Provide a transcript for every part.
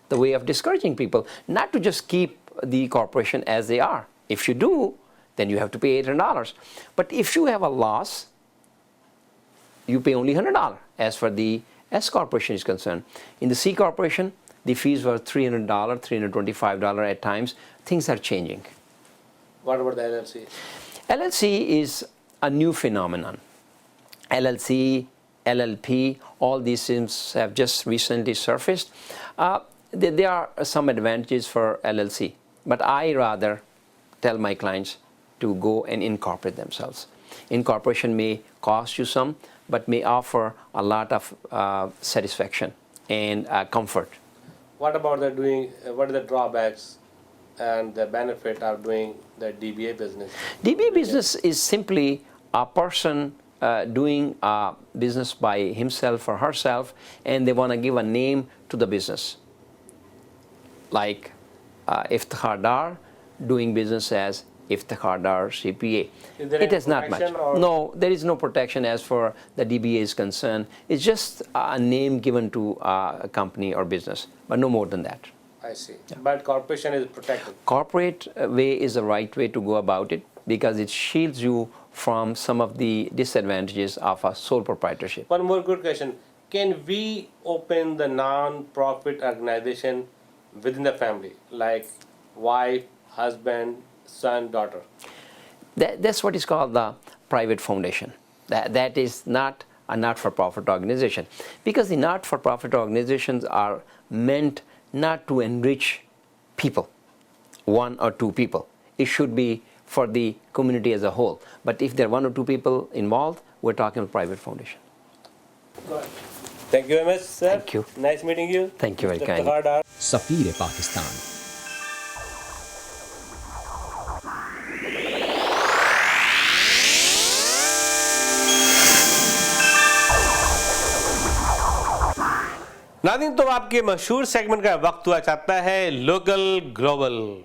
the way of discouraging people not to just keep the corporation as they are. If you do, then you have to pay $800. But if you have a loss, you pay only $100 as far as the S corporation is concerned. In the C corporation, the fees were $300, $325 at times. Things are changing. What about the LLC? LLC is a new phenomenon. LLC, LLP, all these things have just recently surfaced. There are some advantages for LLC, but I rather tell my clients to go and incorporate themselves. Incorporation may cost you some, but may offer a lot of satisfaction and comfort. What about what are the drawbacks and the benefit of doing the DBA business? DBA business is simply a person doing a business by himself or herself, and they want to give a name to the business. Like Iftikhar Dar doing business as Iftikhar Dar CPA. It is not much. No, there is no protection as for the DBA is concerned. It's just a name given to a company or business, but no more than that. I see. Yeah. But corporation is protected. Corporate way is the right way to go about it because it shields you from some of the disadvantages of a sole proprietorship. One more good question. Can we open the non-profit organization within the family, like wife, husband, son, daughter? That's what is called the private foundation. That is not a not-for-profit organization, because the not-for-profit organizations are meant not to enrich people, one or two people. It should be for the community as a whole. But if there are one or two people involved, we're talking about private foundation. Thank you very much, sir. Thank you. Nice meeting you. Thank you very kindly. सफीर Pakistan. नाज़रीन, तो आपके मशहूर segment का वक्त हुआ चाहता है local global.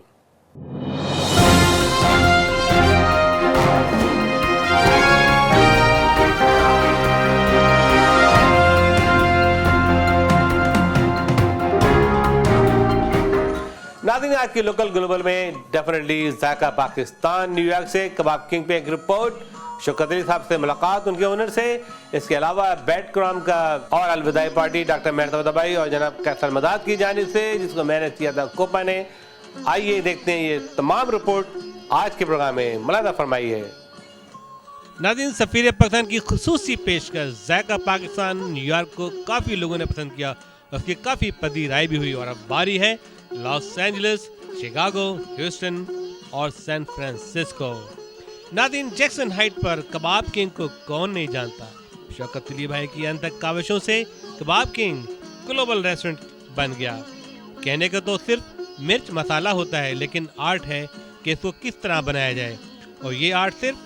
नाज़रीन, आज के लोकल ग्लोबल में डेफिनेटली जायका पाकिस्तान न्यूयॉर्क से कबाब किंग पे एक रिपोर्ट, शौकत अली साहब से मुलाकात उनके ओनर से, इसके अलावा बैट क्रॉम का और अलविदाई पार्टी डॉक्टर मेहरतब दबाई और जनाब कैसर मदाद की जानिब से, जिसको मैनेज किया था कोपा ने। आइए देखते हैं ये तमाम रिपोर्ट आज के प्रोग्राम में। मुलादा फरमाइए। नाज़रीन, सफीर पाकिस्तान की खुसूसी पेशकश जायका पाकिस्तान न्यूयॉर्क को काफ़ी लोगों ने पसंद किया, उसकी काफ़ी पदीराई भी हुई और अब बारी है लॉस एंजलिस, शिकागो, ह्यूस्टन और सैन फ्रांसिस्को। नाज़रीन, जैक्सन हाइट पर कबाब किंग को कौन नहीं जानता। शौकत अली भाई की अनथक काविशों से कबाब किंग ग्लोबल रेस्टोरेंट बन गया। कहने का तो सिर्फ मिर्च मसाला होता है, लेकिन आर्ट है कि इसको किस तरह बनाया जाए, और ये आर्ट सिर्फ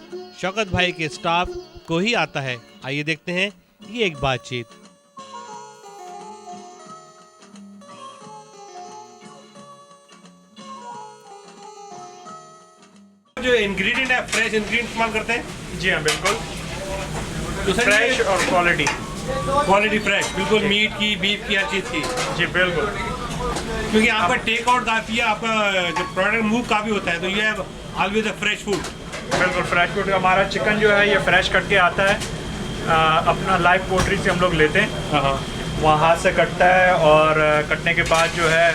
शौकत भाई के स्टाफ को ही आता है। आइए देखते हैं ये एक बातचीत। जो इंग्रेडिएंट है, फ्रेश इंग्रेडिएंट इस्तेमाल करते हैं? जी हाँ, बिल्कुल। तो फ्रेश और क्वालिटी फ्रेश, बिल्कुल मीट की, बीफ की, हर चीज़ की। जी बिल्कुल, क्योंकि आपका टेक आउट काफ़ी है, आपका जो प्रोडक्ट मूव काफ़ी होता है, तो ये है ऑलवेज अ फ्रेश फूड। बिल्कुल फ्रेश फूड। हमारा चिकन जो है ये फ्रेश कट के आता है, अपना लाइव पोल्ट्री से हम लोग लेते हैं, वहाँ हाथ से कटता है, और कटने के बाद जो है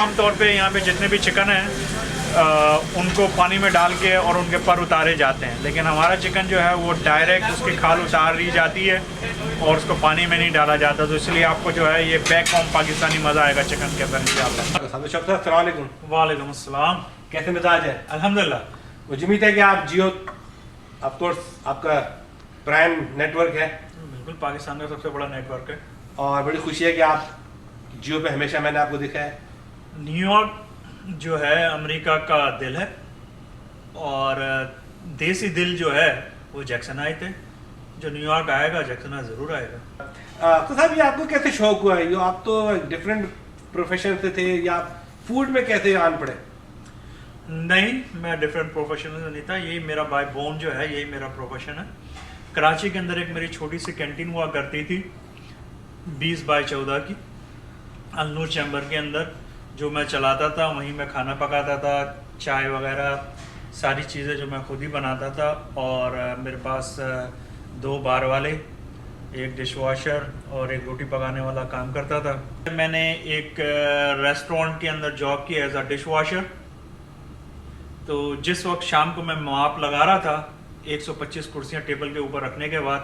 आमतौर पे यहाँ पे जितने भी चिकन हैं उनको पानी में डाल के और उनके पर उतारे जाते हैं, लेकिन हमारा चिकन जो है वो डायरेक्ट उसकी खाल उतार ली जाती है और उसको पानी में नहीं डाला जाता, तो इसलिए आपको जो है ये बैक होम पाकिस्तानी मज़ा आएगा चिकन के अंदर इंशाल्लाह। अस्सलाम वालेकुम अस्सलाम। कैसे मिजाज है? अल्हम्दुलिल्लाह। मुझे उम्मीद है कि आप जियो, ऑफ कोर्स आपका प्राइम नेटवर्क है। बिल्कुल, पाकिस्तान का सबसे बड़ा नेटवर्क है, और बड़ी खुशी है कि आप जियो पे हमेशा मैंने आपको देखा है। न्यूयॉर्क जो है अमेरिका का दिल है, और देसी दिल जो है वो जैक्सन आए थे। जो न्यूयॉर्क आएगा जैक्सन ज़रूर आएगा। तो साहब, ये आपको कैसे शौक हुआ है? आप तो डिफरेंट प्रोफेशन से थे, या फूड में कैसे आन पड़े? नहीं, मैं डिफरेंट प्रोफेशन से नहीं था, यही मेरा बाय बोन जो है, यही मेरा प्रोफेशन है। कराची के अंदर एक मेरी छोटी सी कैंटीन हुआ करती थी 20 बाय 14 की। अल्नूर चैम्बर के अंदर जो मैं चलाता था, वहीं मैं खाना पकाता था, चाय वगैरह सारी चीज़ें जो मैं खुद ही बनाता था। और मेरे पास 2 बार वाले, एक डिश वॉशर और एक रोटी पकाने वाला काम करता था। मैंने एक रेस्टोरेंट के अंदर जॉब की एज अ डिश वॉशर। तो जिस वक्त शाम को मैं माप लगा रहा था 125 कुर्सियां टेबल के ऊपर रखने के बाद,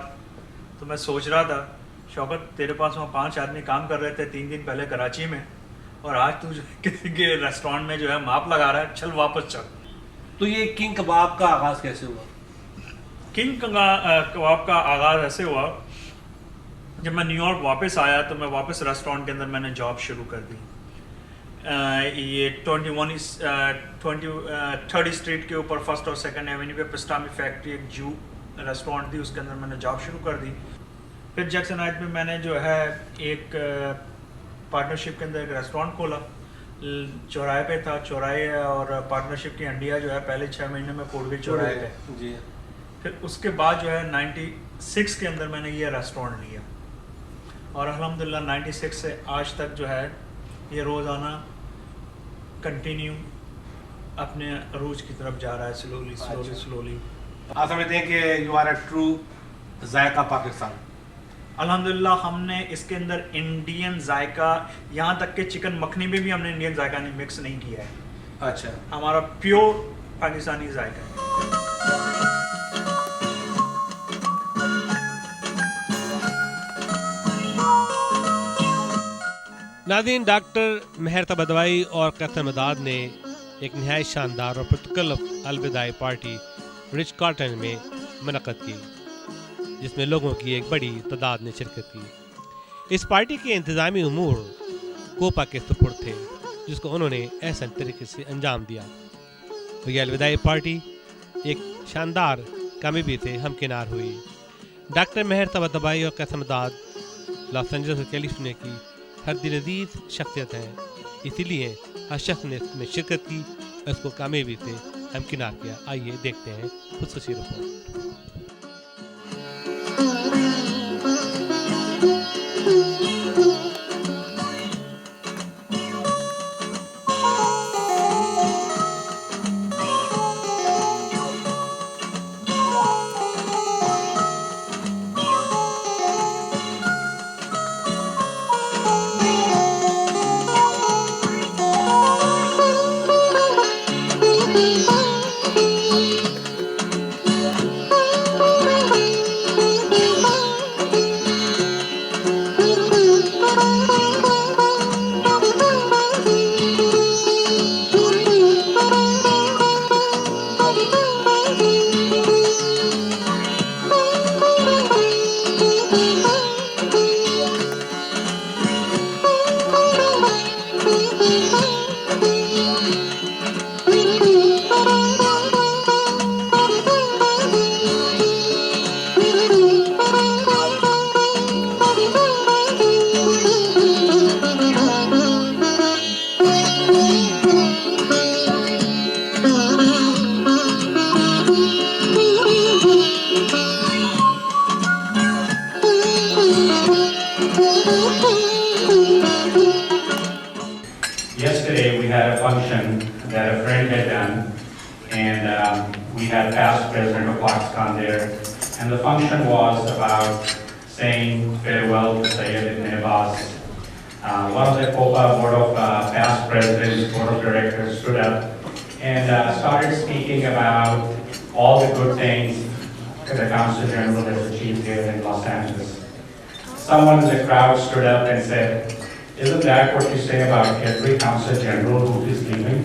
तो मैं सोच रहा था, शौकत तेरे पास वहाँ 5 आदमी काम कर रहे थे 3 दिन पहले कराची में, और आज तू जो है किसी के रेस्टोरेंट में जो है माप लगा रहा है, चल वापस चल। तो ये किंग कबाब का आगाज़ कैसे हुआ? किंग कबाब का आगाज़ ऐसे हुआ, जब मैं न्यूयॉर्क वापस आया तो मैं वापस रेस्टोरेंट के अंदर मैंने जॉब शुरू कर दी। ये 30 स्ट्रीट के ऊपर 1st और 2nd एवेन्यू पे पिस्टामी फैक्ट्री, एक जू रेस्टोरेंट थी, उसके अंदर मैंने जॉब शुरू कर दी। फिर जैक्सन हाइट में मैंने जो है एक पार्टनरशिप के अंदर एक रेस्टोरेंट खोला, चौराहे पे था। चौराहे और पार्टनरशिप की हंडिया जो है पहले 6 महीने में फोड़ गई चौराहे पे जी। फिर उसके बाद जो है 96 के अंदर मैंने ये रेस्टोरेंट लिया, और अल्हम्दुलिल्लाह 96 से आज तक जो है ये रोज़ाना कंटिन्यू अपने अरूज की तरफ जा रहा है, स्लोली। आप समझते हैं कि यू आर अ ट्रू जायका पाकिस्तान? अल्हम्दुलिल्लाह हमने इसके अंदर इंडियन जायका, यहाँ तक के चिकन मखनी में भी हमने इंडियन जायका मिक्स नहीं किया है। अच्छा, हमारा प्योर पाकिस्तानी जायका है। नाज़रीन, डॉक्टर मेहर तबदवाई और कैथर मदाद ने एक नहायत शानदार और पुरतकल्लुफ़ अलविदाई पार्टी रिच कार्टन में मुनक़्क़द की, जिसमें लोगों की एक बड़ी तादाद ने शिरकत की। इस पार्टी के इंतज़ामी उमूर कोपा के सुपुर्द थे, जिसको उन्होंने ऐसा तरीके से अंजाम दिया। तो यह अलविदाई पार्टी एक शानदार कामयाबी से हमकिनार हुई। डॉक्टर मेहर तबदवाई और कैथर मदाद लॉस एंजल्स और कैलिफोर्निया की हर दिल अजीज शख्सियत हैं, इसीलिए हर शख्स ने इसमें शिरकत की और इसको कामयाबी से हमकिनार किया। आइए देखते हैं खुसूसी report. Yesterday we had a function that a friend had done, and we had past president of Foxconn there, and the function was about saying farewell to Syed Ibn Abbas. One of the COPA board of past presidents, board of directors stood up and started speaking about all the good things that the Consul General has achieved here in Los Angeles. Someone in the crowd stood up and said, "Isn't that what you say about every Consul General who is leaving?"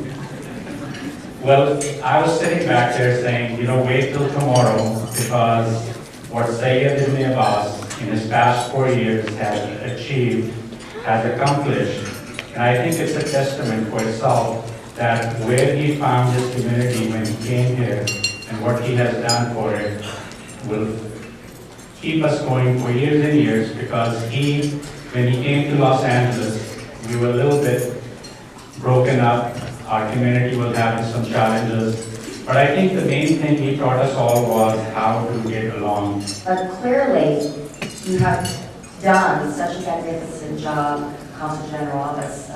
Well, I was sitting back there saying, wait till tomorrow, because what Syed Ibn Abbas in his past 4 years has achieved, has accomplished, and I think it's a testament for itself that where he found his community when he came here and what he has done for it will keep us going for years and years, because when he came to Los Angeles, we were a little bit broken up. Our community was having some challenges. But I think the main thing he taught us all was how to get along. But clearly, you have done such a magnificent job Consul General Office